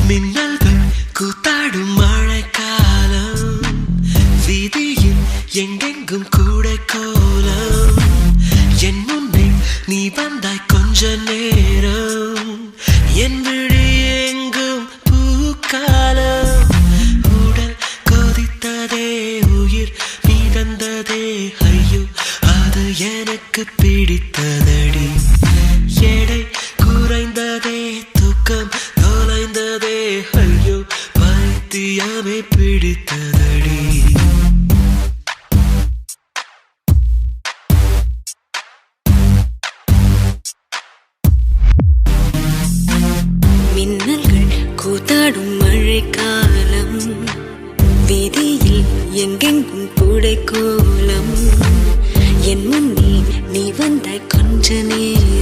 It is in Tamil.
மின்னல்கள் கூத்தாடும் மழைக்காலம் வீதியில் எங்கெங்கும் கூட கோலம் என் முன்னே நீ வந்தாய் கொஞ்ச நேரம் என் விழி எங்கும் பூக்காலம் உடல் கொதித்ததே உயிர் மிதந்ததே ஐயோ அது எனக்கு பிடித்ததடி எடை குறைந்ததே தூக்கம் தொலைந்ததே ஐயோ பைத்தியமே பிடித்ததடி மின்னல்கள் கூத்தாடும் மழைக்காலம் வீதியில் எங்கெங்கும் கூடை கோலம் என் முன்னே நீ வந்தாய் கொஞ்ச நேரம்